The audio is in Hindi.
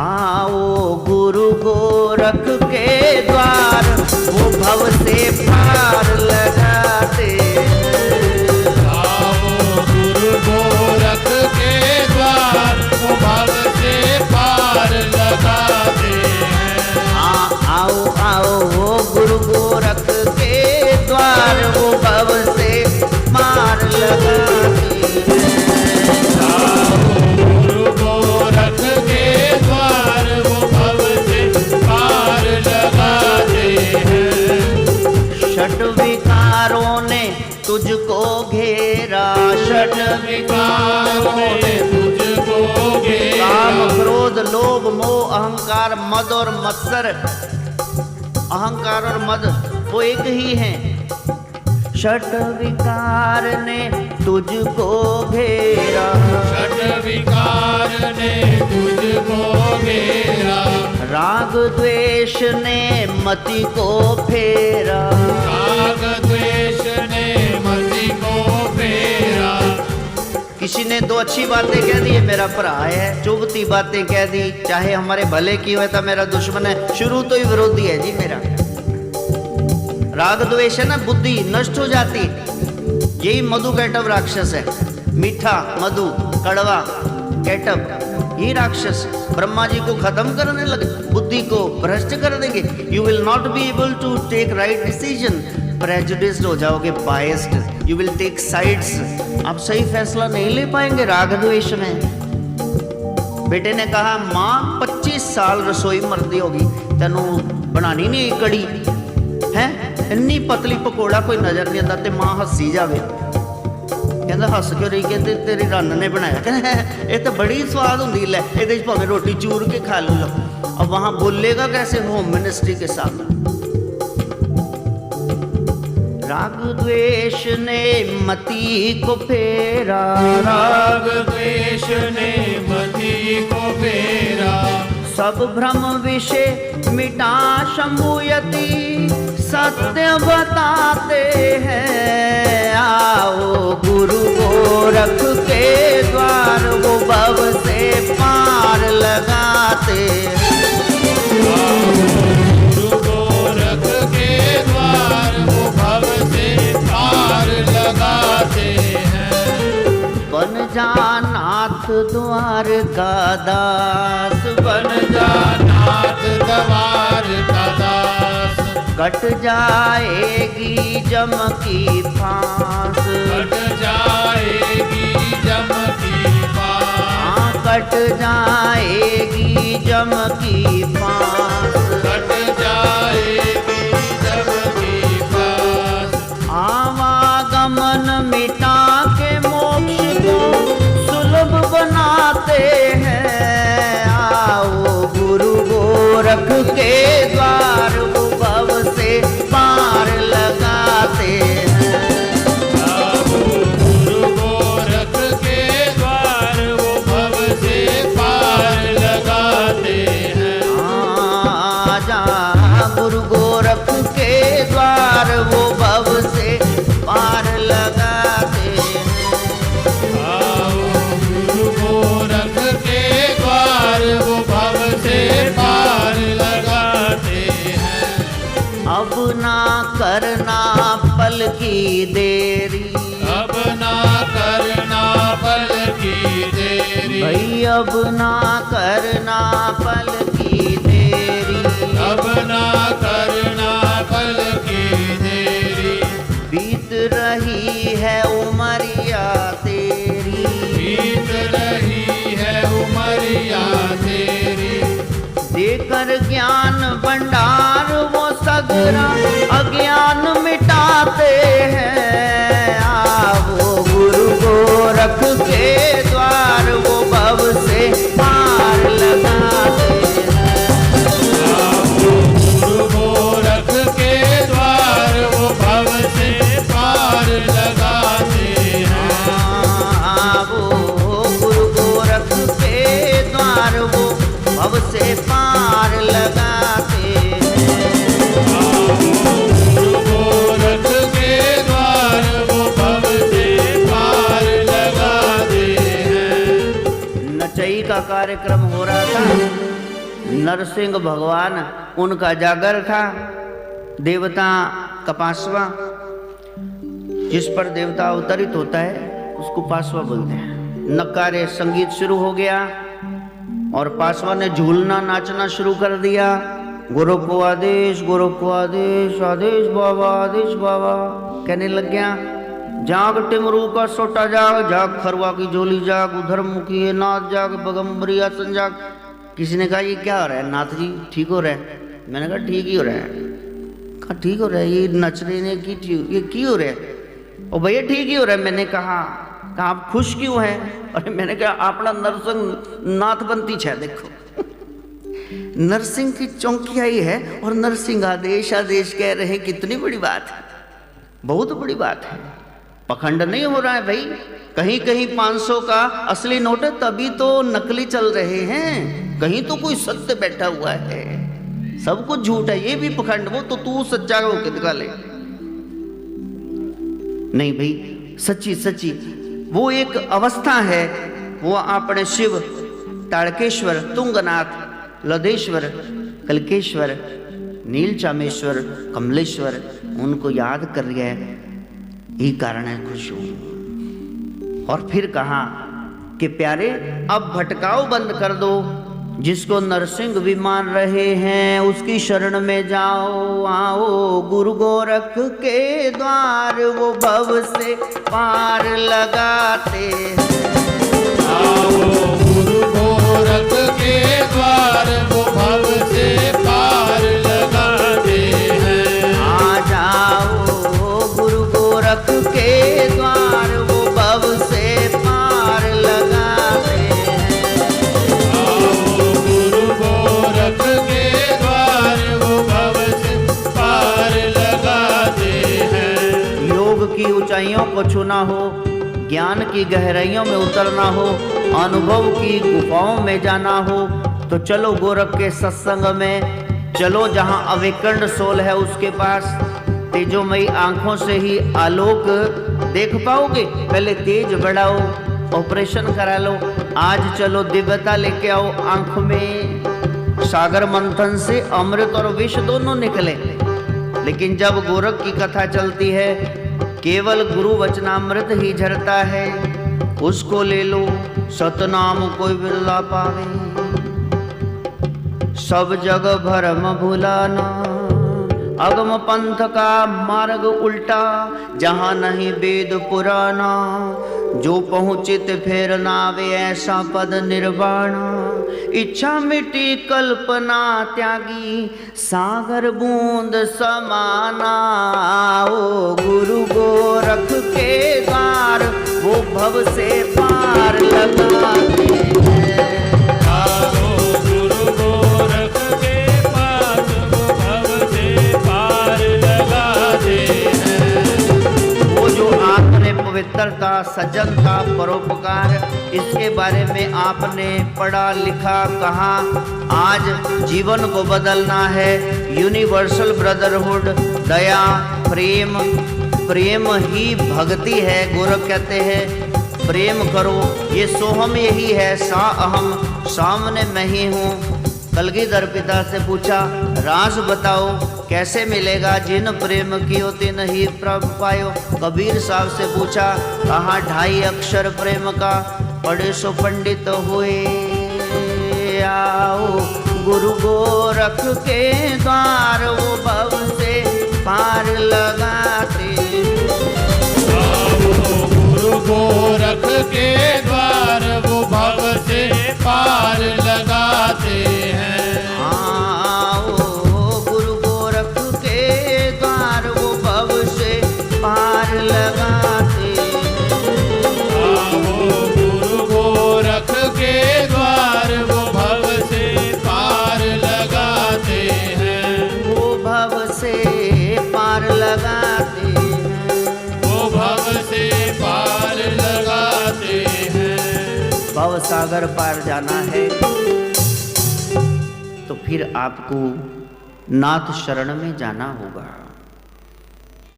आओ गुरु गोरख के द्वार, वो भव से पार लगाते हैं। आओ गुरु गोरख के द्वार, वो भव से पार लगाते हैं। आओ आओ वो गुरु गोरख के द्वार, वो भव से पार लगाते हैं। गुरु गोरख के द्वार, वो भव से पार लगाते हैं। षट विकारों ने तुझको घेरा, षट विकारों ने तुझको घेरा। काम क्रोध लोभ मोह अहंकार मद और मत्सर, अहंकार और मद वो एक ही हैं। षट विकार ने तुझको घेरा, षट विकार ने तुझको घेरा। राग द्वेष ने मति को फेरा, राग द्वेष ने मति को फेरा। किसी ने दो अच्छी बातें कह दी, मेरा भरा है, चुभती बातें कह दी, चाहे हमारे भले की हो तो मेरा दुश्मन है, शुरू तो ही विरोधी है जी मेरा। राग द्वेष है ना, बुद्धि नष्ट हो जाती, यही मधु कैटव राक्षस है। मीठा मधु कड़वा कैटव, ये राक्षस ब्रह्मा जी को खत्म करने लगे, बुद्धि को भ्रष्ट कर देंगे। You will not be able to take right decision, prejudiced हो जाओगे, biased, you will take sides, आप सही फैसला नहीं ले पाएंगे राग द्वेष में। बेटे ने कहा माँ 25 साल रसोई मरदी होगी, तेनू बनानी नहीं कड़ी है, इन्नी पतली पकौड़ा कोई नजर नहीं आता, ते मां हसी जावे, कहंदा हस क्यों रही, कहते तेरी रन ने बनाया, कहंदा ये तो बड़ी स्वाद होंदी, ले इहदे च भावें रोटी चूर के खा लो। अब वहां बोलेगा कैसे होम मिनिस्ट्री के साथ। राग द्वेष ने मति को फेरा, राग द्वेष ने मति को फेरा। सब भ्रम विषय मिटा शंभुयति, सत्य बताते हैं। आओ गुरु गोरख के द्वार, वो भव से पार लगाते हैं। गुरु गोरख के द्वार, वो भव से पार लगाते हैं। बन जा नाथ द्वार का दास, बन जा नाथ द्वार का दास। कट जाएगी जम की फांस, कट जाएगी जम की फांस। कट जाएगी जम की फांस, कट जाएगी जम की फांस। आवागमन मिटा के मोक्ष को सुलभ बनाते हैं। आओ गुरु गोरख के द्वार, वो भव से पार लगाते हैं। गुरु गोरख के द्वार, वो भव से पार लगाते हैं। आजा गुरु गोरख के द्वार, वो भव से पार लगाते हैं। गुरु गोरख के द्वार, वो भव से पार लगाते हैं। अब ना करना पल की देरी, अब ना करना पल की देरी। भाई अब ना करना पल की देरी। अब ना करना पल की देरी। बीत रही है उमरिया तेरी, बीत रही है उमरिया तेरी। देकर ज्ञान भंडार वो सगरा अज्ञान मिटाते हैं। आओ गुरु गोरख के द्वार, वो भव से पार लगाते हैं। गुरु गोरख के द्वार, वो भव से पार लगाते हैं। वो गुरु गोरख के द्वार, वो भव से पार लगाते हैं। गुरु गोरख के द्वार, वो भव से पार लगाते हैं। नचई का कार्यक्रम हो रहा था, नरसिंह भगवान उनका जागर था। देवता का पांचवा, जिस पर देवता अवतरित होता है उसको पांचवा बोलते हैं। नकारे संगीत शुरू हो गया और पांचवा ने झूलना नाचना शुरू कर दिया। गुरु को आदेश, गुरु को आदेश, आदेश बाबा कहने लग गया। जाग टिमरू का सोटा जाग, जाग खरवा की झोली जाग, उधर मुखी नाथ जाग, बगम्बरी आसन जाग। किसी ने कहा ये क्या हो रहा है नाथ जी, ठीक हो रहा है? मैंने कहा ठीक ही हो रहा है। कहा ठीक हो रहा है, ये नच रहे ने की ये की हो रहा है? और भैया ठीक ही हो रहा है। मैंने कहा आप खुश क्यों हैं? और मैंने कहा अपना नरसिंह नाथ बनती है। देखो नरसिंह की चौंकी आई है और नरसिंह आदेश आदेश कह रहे हैं। कितनी बड़ी बात है, बहुत बड़ी बात है। पखंड नहीं हो रहा है भाई। कहीं कहीं 500 का असली नोट है, तभी तो नकली चल रहे हैं। कहीं तो कोई सत्य बैठा हुआ है, सब कुछ झूठ है। ये भी पखंड, वो तो तू सच्चा होके दिखा ले। नहीं भाई, सच्ची सच्ची वो एक अवस्था है। वो अपने शिव ताड़केश्वर, तुंगनाथ, लदेश्वर, कलकेश्वर, नीलचामेश्वर, कमलेश्वर उनको याद कर रही है। यही कारण है खुश हूं। और फिर कहा कि प्यारे अब भटकाओ बंद कर दो। जिसको नरसिंह भी मान रहे हैं उसकी शरण में जाओ। आओ गुरु गोरख के द्वार वो भव से पार लगाते हैं। आओ गुरु गोरख के द्वार वो भव से पार लगाते हैं। आ जाओ गुरु गोरख के द्वार वो भव से पार लगाते हैं। आओ गुरु गोरख के द्वार वो भव से पार लगाते हैं। योग की ऊंचाइयों को छूना हो, ज्ञान की गहराइयों में उतरना हो, अनुभव की गुफाओं में जाना हो तो चलो गोरख के सत्संग में। चलो जहां अविकर्ण सोल है उसके पास। तेजोमयी आंखों से ही आलोक देख पाओगे। पहले तेज बढ़ाओ, ऑपरेशन करा लो। आज चलो दिव्यता लेके आओ आंख में। सागर मंथन से अमृत और विष दोनों निकले। लेकिन जब गोरख की कथा चलती है केवल गुरु वचनामृत ही झरता है। उसको ले लो, सतनाम कोई बिरला पावे। सब जग भरम भुलाना, अगम पंथ का मार्ग उल्टा। जहां नहीं वेद पुराना, जो पहुँचित फेर नावे ऐसा पद निर्वाण। इच्छा मिटी कल्पना त्यागी, सागर बूंद समाना। ओ गुरु गोरख के द्वार वो भव से पार लगाते हैं। आओ गुरु गोरख के पास वो भव से पार लगाते हैं। वो जो आपने पवित्रता, सज्जनता, परोपकार इसके बारे में आपने पढ़ा लिखा कहा। आज जीवन को बदलना है। यूनिवर्सल ब्रदरहुड, दया, प्रेम, प्रेम ही भक्ति है। गोरख कहते हैं प्रेम करो, ये सोहम यही है। सा अहम, सामने मैं ही हूँ। कलगीधर पिता से पूछा राज बताओ कैसे मिलेगा, जिन प्रेम कियो तिन ही प्रभ पायो। कबीर साहब से पूछा, कहा 2.5 अक्षर प्रेम का, पढ़े सो पंडित हुए। आओ गुरु गोरख के द्वार वो भव से पार लगाते। आओ गुरु गोरख के द्वार वो भव से पार लगाते हैं। आओ गुरु गोरख के द्वार वो भव से पार लगाते। आओ गुरु गोरख के द्वार वो भव से पार लगाते हैं। वो भव से पार लगाते हैं। वो भव से पार लगाते हैं। भव सागर पार जाना है तो फिर आपको नाथ शरण में जाना होगा।